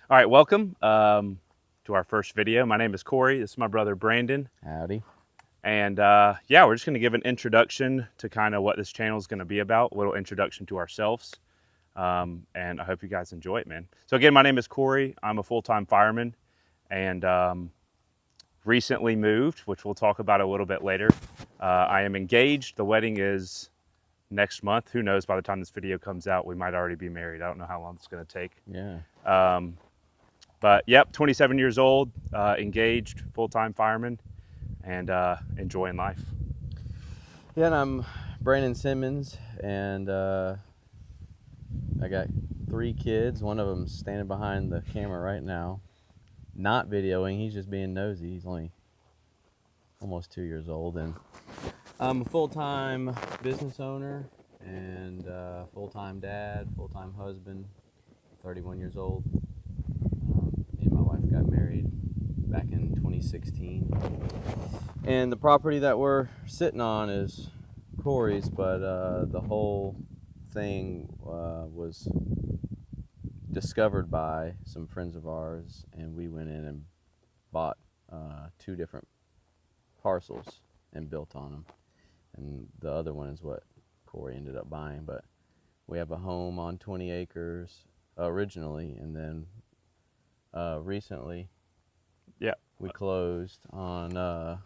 All right, welcome to our first video. My name is Corey. This is my brother Brandon. Howdy. And yeah, we're just going to give an introduction to kind of what this channel is going to be about, a little introduction to ourselves. And I hope you guys enjoy it, man. So again, my name is Corey. I'm a full-time fireman and recently moved, which we'll talk about a little bit later. I am engaged. The wedding is next month. Who knows, by the time this video comes out, we might already be married. I don't know how long it's going to take. Yeah. But yep, 27 years old, engaged, full-time fireman, and enjoying life. Yeah, and I'm Brandon Simmons, and I got 3 kids. One of them's standing behind the camera right now, not videoing. He's just being nosy. He's only almost 2 years old, and I'm a full-time business owner and full-time dad, full-time husband. 31 years old. Me and my wife got married back in 2016. And the property that we're sitting on is Corey's, but the whole thing was discovered by some friends of ours, and we went in and bought 2 different parcels and built on them. And the other one is what Corey ended up buying, but we have a home on 20 acres originally, and then recently we closed on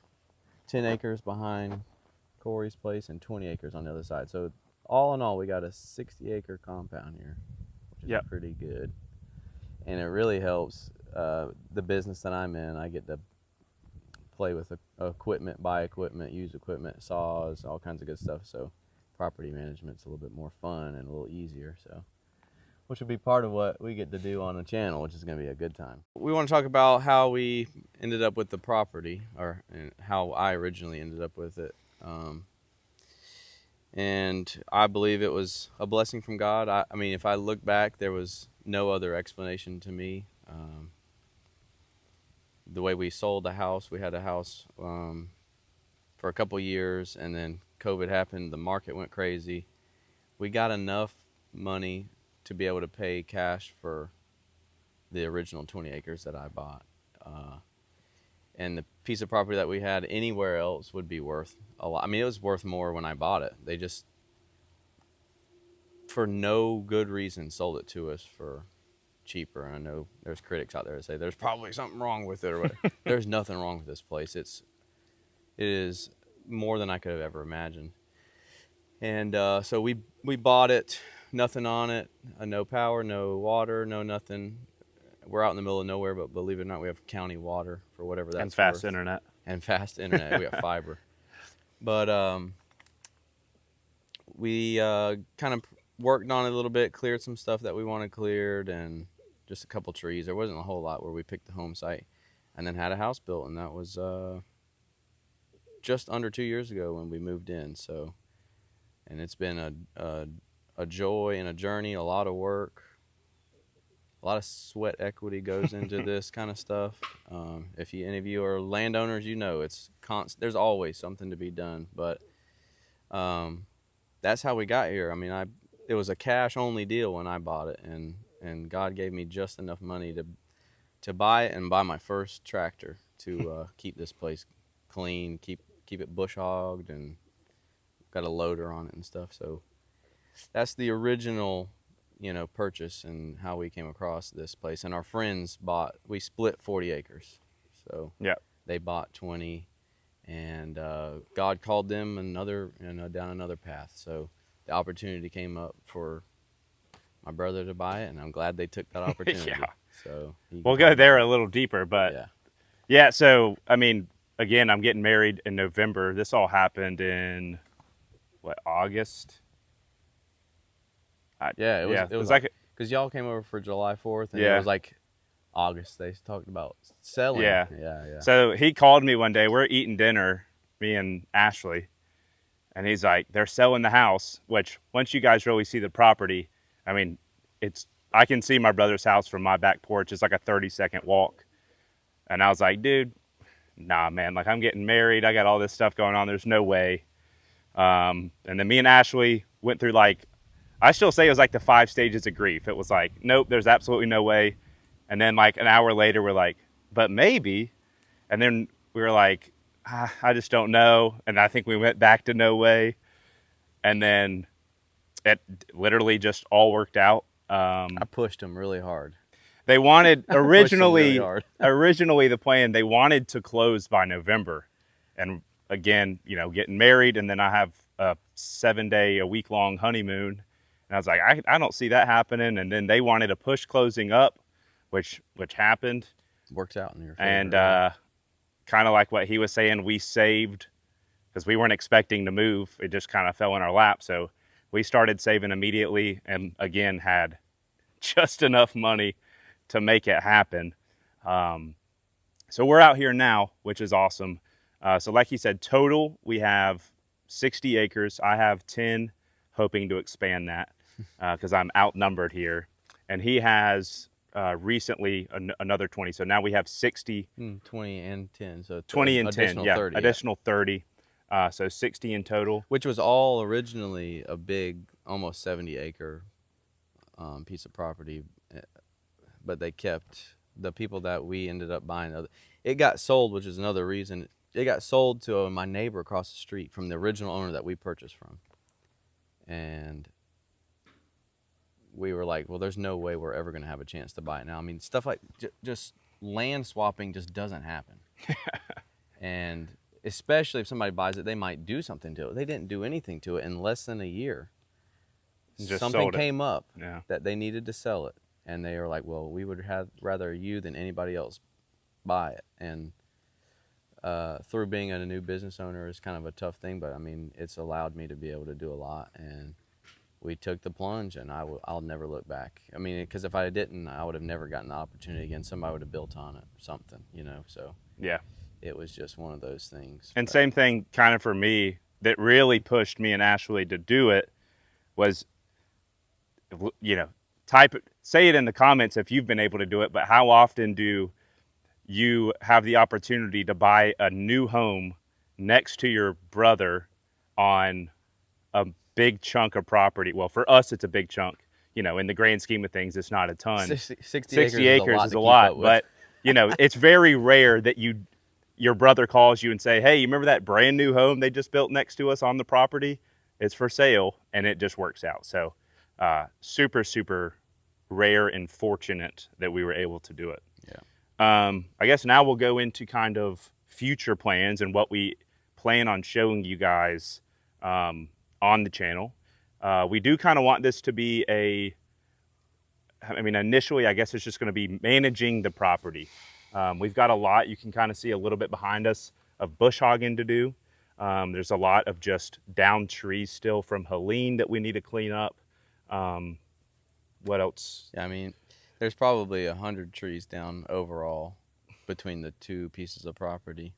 10 acres behind Corey's place and 20 acres on the other side. So all in all, we got a 60-acre compound here, which is pretty good. And it really helps the business that I'm in. I get to play with equipment, buy equipment, use equipment, saws, all kinds of good stuff. So property management's a little bit more fun and a little easier. So, which will be part of what we get to do on the channel, which is going to be a good time. We want to talk about how we ended up with the property, or how I originally ended up with it. And I believe it was a blessing from God. I mean, if I look back, there was no other explanation to me. The way we sold the house, we had a house for a couple years, and then COVID happened, the market went crazy. We got enough money to be able to pay cash for the original 20 acres that I bought. And the piece of property that we had anywhere else would be worth a lot. I mean, it was worth more when I bought it. They just, for no good reason, sold it to us for cheaper. And I know there's critics out there that say there's probably something wrong with it or whatever. There's nothing wrong with this place. It is more than I could have ever imagined. And so we bought it, nothing on it, no power, no water, no nothing. We're out in the middle of nowhere, but believe it or not, we have county water for whatever that's and fast worth. internet. And fast internet. We got fiber. But we kind of worked on it a little bit, cleared some stuff that we wanted cleared, and just a couple trees. There wasn't a whole lot where we picked the home site, and then had a house built, and that was just under 2 years ago when we moved in. So, and it's been a joy and a journey, a lot of work. A lot of sweat equity goes into this kind of stuff. If any of you are landowners, you know it's constant. There's always something to be done, but that's how we got here. I mean, it was a cash only deal when I bought it, and God gave me just enough money to buy it and buy my first tractor to keep this place clean, keep it bush hogged, and got a loader on it and stuff. So that's the original purchase and how we came across this place. And our friends we split 40 acres. So they bought 20, and God called them down another path. So the opportunity came up for my brother to buy it, and I'm glad they took that opportunity. So we'll go there a little deeper, but yeah. So, I mean, again, I'm getting married in November. This all happened in August? It was like, because y'all came over for July 4th, and it was like August. They talked about selling. Yeah. So he called me one day. We're eating dinner, me and Ashley, and he's like, they're selling the house, which once you guys really see the property, I mean, I can see my brother's house from my back porch. It's like a 30-second walk. And I was like, dude, nah, man, like, I'm getting married. I got all this stuff going on. There's no way. And then me and Ashley went through, like, I still say it was like the 5 stages of grief. It was like, nope, there's absolutely no way. And then like an hour later, we're like, but maybe. And then we were like, I just don't know. And I think we went back to no way. And then it literally just all worked out. I pushed them really hard. They wanted Pushed them really originally hard. originally the plan, they wanted to close by November. And again, you know, getting married, and then I have a 7-day, a week-long honeymoon. And I was like, I don't see that happening. And then they wanted to push closing up, which happened. Worked out in your favor. And kind of like what he was saying, we saved because we weren't expecting to move. It just kind of fell in our lap. So we started saving immediately, and again had just enough money to make it happen. So we're out here now, which is awesome. So like he said, total we have 60 acres. I have 10, hoping to expand that because I'm outnumbered here. And he has recently another 20. So now we have 60. 20 and 10. So 20 and 10, yeah, 30, additional 30. So 60 in total. Which was all originally a big, almost 70-acre piece of property. But they kept the people that we ended up buying. It got sold, which is another reason. It got sold to my neighbor across the street from the original owner that we purchased from. And we were like, well, there's no way we're ever going to have a chance to buy it now. I mean, stuff like just land swapping just doesn't happen. And especially if somebody buys it, they might do something to it. They didn't do anything to it in less than a year. Just Something came up Yeah. that they needed to sell it. And they were like, well, we would have rather you than anybody else buy it. And through being a new business owner is kind of a tough thing, but I mean, it's allowed me to be able to do a lot. And we took the plunge, and I'll never look back. I mean, because if I didn't, I would have never gotten the opportunity again. Somebody would have built on it or something, you know. So Yeah. it was just one of those things. And same thing kind of for me that really pushed me and Ashley to do it was, you know, say it in the comments if you've been able to do it, but how often do you have the opportunity to buy a new home next to your brother on a big chunk of property? Well, for us, it's a big chunk. You know, in the grand scheme of things, it's not a ton. 60 acres is a lot, but you know, it's very rare that your brother calls you and say, hey, you remember that brand new home they just built next to us on the property? It's for sale, and it just works out. So super, super rare and fortunate that we were able to do it. Yeah. I guess now we'll go into kind of future plans and what we plan on showing you guys on the channel. We do kind of want this to be initially, I guess it's just going to be managing the property. We've got a lot, you can kind of see a little bit behind us, of bush hogging to do. There's a lot of just down trees still from Helene that we need to clean up. What else? Yeah, I mean, there's probably 100 trees down overall between the two pieces of property.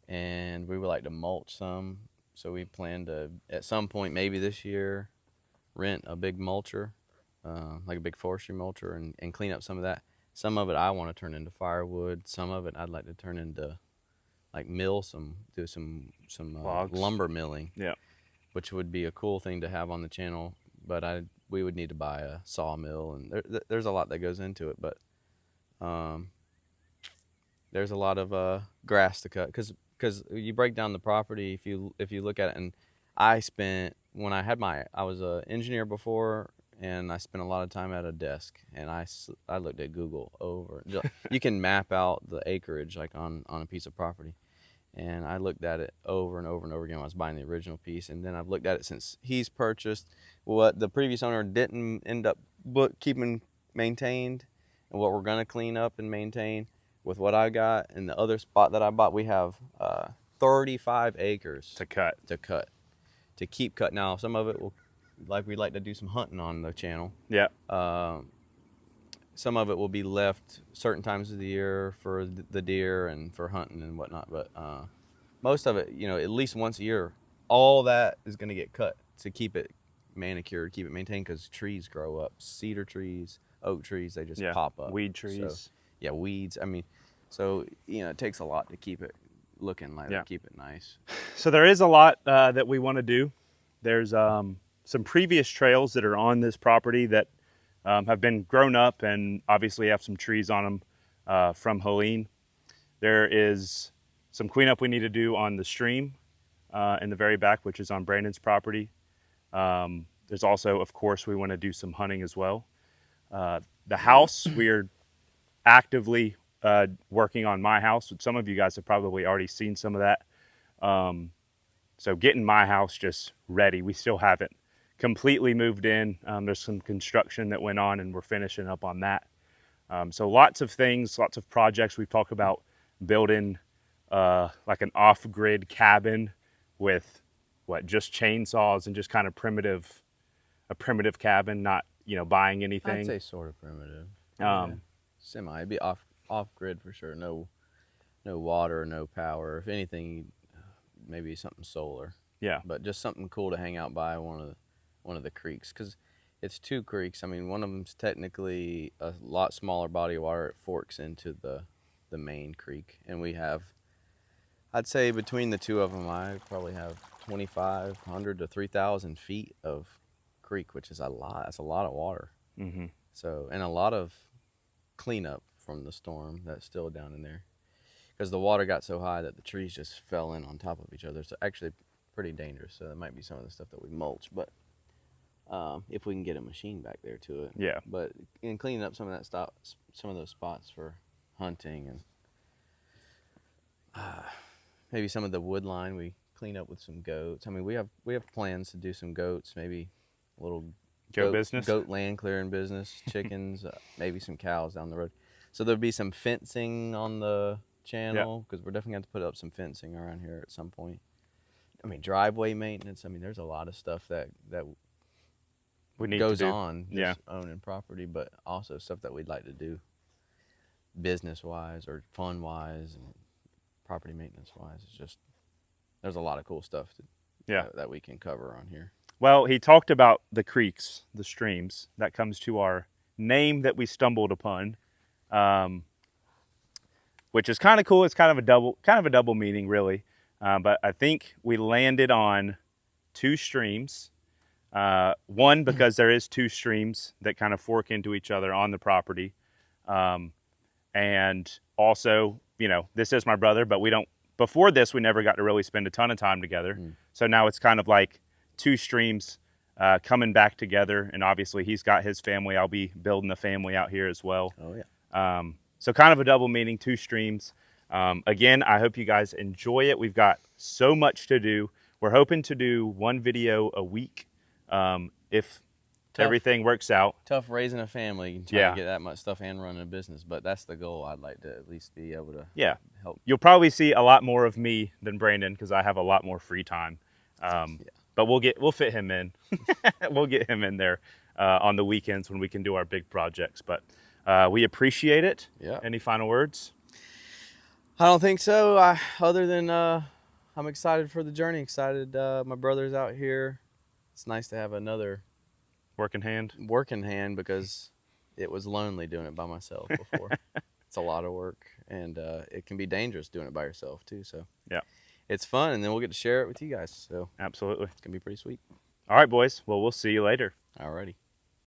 And we would like to mulch some. So we plan to, at some point, maybe this year, rent a big mulcher, like a big forestry mulcher, and clean up some of that. Some of it I want to turn into firewood. Some of it I'd like to turn into, like, do some lumber milling. Yeah. Which would be a cool thing to have on the channel. But we would need to buy a sawmill, and there's a lot that goes into it. But there's a lot of grass to cut, because you break down the property, if you look at it. And I was an engineer before, and I spent a lot of time at a desk, and I looked at Google over. You can map out the acreage like on a piece of property, and I looked at it over and over and over again when I was buying the original piece. And then I've looked at it since he's purchased, what the previous owner didn't end up keeping maintained, and what we're going to clean up and maintain with what I got. And the other spot that I bought, we have 35 acres To cut. To keep cut. Now, some of it we'd like to do some hunting on the channel. Yeah. Some of it will be left certain times of the year for the deer and for hunting and whatnot. But most of it, you know, at least once a year, all that is going to get cut to keep it manicured, keep it maintained, because trees grow up. Cedar trees, oak trees, they just pop up. Weed trees. So, yeah, weeds. I mean, so, you know, it takes a lot to keep it looking like that, keep it nice. So there is a lot that we want to do. There's some previous trails that are on this property that have been grown up and obviously have some trees on them from Helene. There is some cleanup we need to do on the stream in the very back, which is on Brandon's property. There's also, of course, we want to do some hunting as well. The house, we are actively working on my house. Some of you guys have probably already seen some of that. So getting my house just ready. We still haven't completely moved in. There's some construction that went on and we're finishing up on that. So lots of things, lots of projects. We've talked about building like an off-grid cabin with just chainsaws and just kind of a primitive cabin, not, buying anything. I'd say sort of primitive. Semi. It'd be off grid for sure. No water, no power. If anything, maybe something solar. Yeah. But just something cool to hang out by one of the creeks, because it's two creeks. I mean, one of them's technically a lot smaller body of water. It forks into the main creek, and we have, I'd say between the two of them, I probably have 2,500 to 3,000 feet of creek, which is a lot. That's a lot of water. Mm-hmm. So, and a lot of cleanup from the storm that's still down in there, because the water got so high that the trees just fell in on top of each other. So actually pretty dangerous. So that might be some of the stuff that we mulch, but if we can get a machine back there to it. Yeah. But in cleaning up some of those spots for hunting, and maybe some of the wood line we clean up with some goats. I mean, we have plans to do some goats, maybe a little goat land clearing business, chickens, maybe some cows down the road. So there'll be some fencing on the channel, because we're definitely going to have to put up some fencing around here at some point. I mean, driveway maintenance. I mean, there's a lot of stuff that we need goes to do. on just owning property, but also stuff that we'd like to do business-wise or fun-wise and property maintenance-wise. It's just, there's a lot of cool stuff that we can cover on here. Well, he talked about the creeks, the streams. That comes to our name that we stumbled upon, which is kind of cool. It's kind of a double meaning, really. But I think we landed on two streams. One, because there is two streams that kind of fork into each other on the property. And also, this is my brother, but before this, we never got to really spend a ton of time together. So now it's kind of like two streams coming back together. And obviously he's got his family. I'll be building a family out here as well. Oh, yeah. So kind of a double meaning, two streams. Again, I hope you guys enjoy it. We've got so much to do. We're hoping to do one video a week if everything works out. Tough raising a family, trying to get that much stuff and running a business, but that's the goal. I'd like to at least be able to help. You'll probably see a lot more of me than Brandon, because I have a lot more free time. But we'll fit him in. We'll get him in there on the weekends when we can do our big projects. But we appreciate it. Yeah. Any final words? I don't think so. Other than I'm excited for the journey. Excited. My brother's out here. It's nice to have another working hand, because it was lonely doing it by myself before. It's a lot of work, and it can be dangerous doing it by yourself too. So yeah, it's fun, and then we'll get to share it with you guys. So absolutely, it's gonna be pretty sweet. All right, boys. Well, we'll see you later. Alrighty.